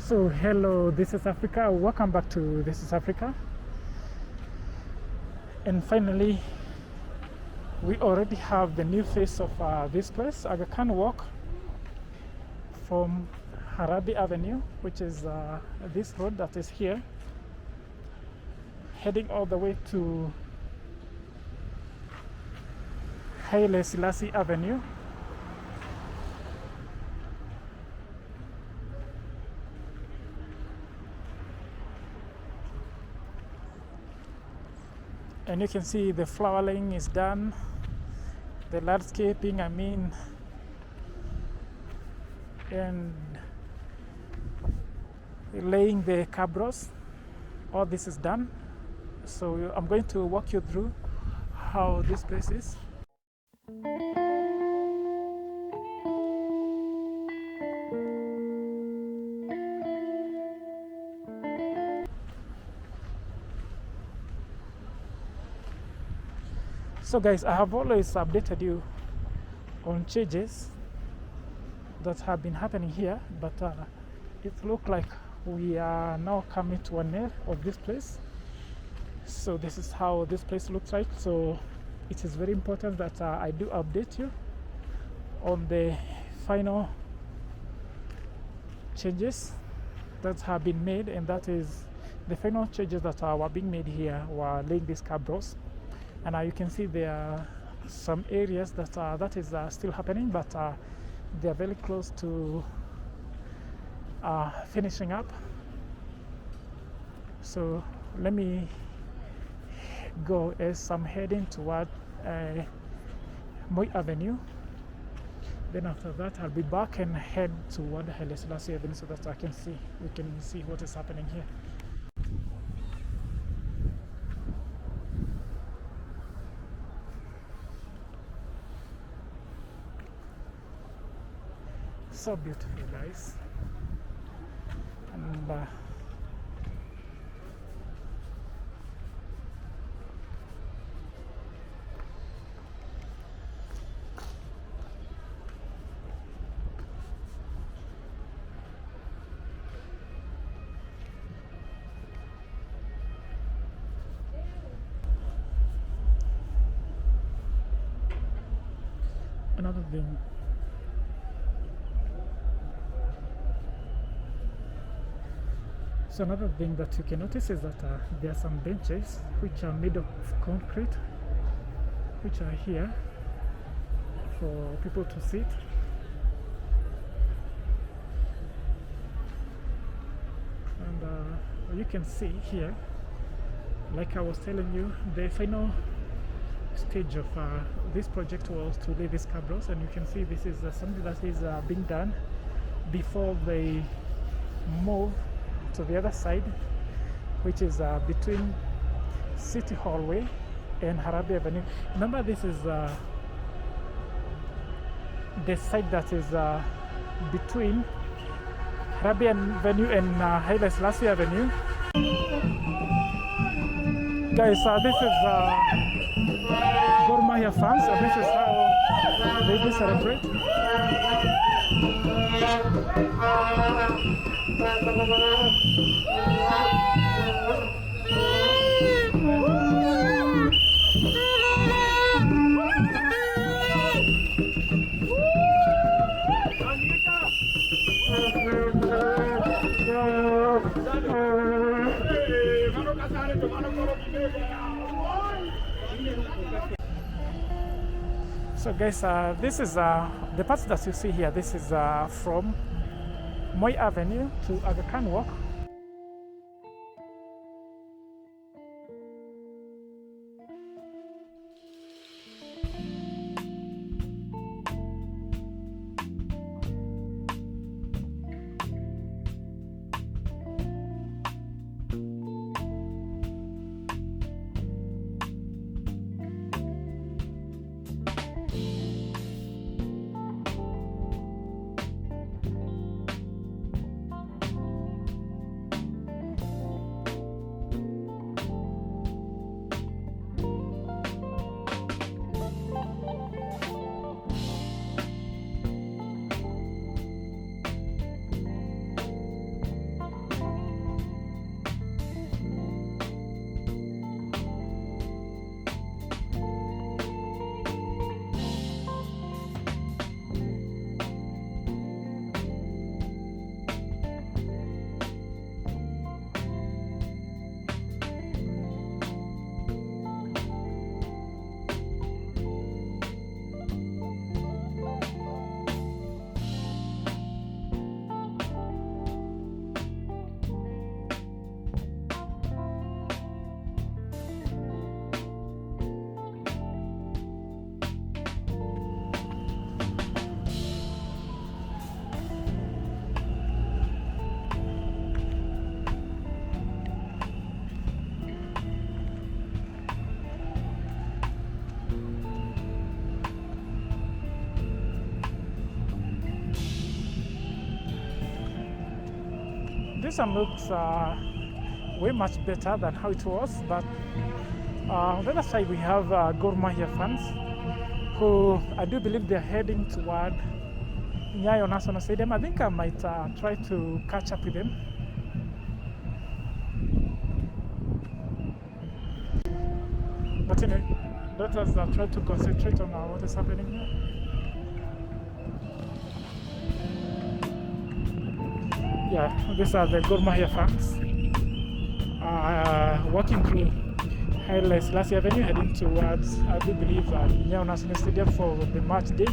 So hello, this is Africa. Welcome back to This is Africa. And finally, we already have the new face of this place, Aga Khan Walk, from Harabi Avenue, which is this road that is here, heading all the way to Haile Selassie Avenue. And you can see the flowering is done, the landscaping, and laying the cabros. All this is done. So I'm going to walk you through how this place is. So guys, I have always updated you on changes that have been happening here, but it looks like we are now coming to an end of this place. So this is how this place looks like. So it is very important that I do update you on the final changes that have been made, and that is the final changes that were being made here were laying these cabros. And you can see there are some areas that is still happening, but they are very close to finishing up. So let me go as I'm heading toward Moi Avenue. Then after that, I'll be back and head toward Haile Selassie Avenue so that we can see what is happening here. So beautiful, guys. And another thing, so another thing that you can notice is that there are some benches which are made of concrete, which are here for people to sit. And you can see here, like I was telling you, the final stage of this project was to lay these cabros, and you can see this is something that is being done before they move to the other side, which is between City Hallway and Harabi Avenue. Remember, this is the side that is between Harabi Avenue and Haile Selassie Avenue. Guys, this is Gor Mahia fans, and this is how they do celebrate. So guys, this is the parts that you see here. This is from Moi Avenue to Aga Khan Walk. this one looks way much better than how it was, but on the other side we have Gor Mahia fans who I do believe they're heading toward Nyayo National Stadium. I think I might try to catch up with them. But anyway, let us try to concentrate on what is happening here. Yeah, these are the Gor Mahia fans walking through Haile Selassie Avenue, heading towards, I do believe, Nyayo National Stadium for the match day.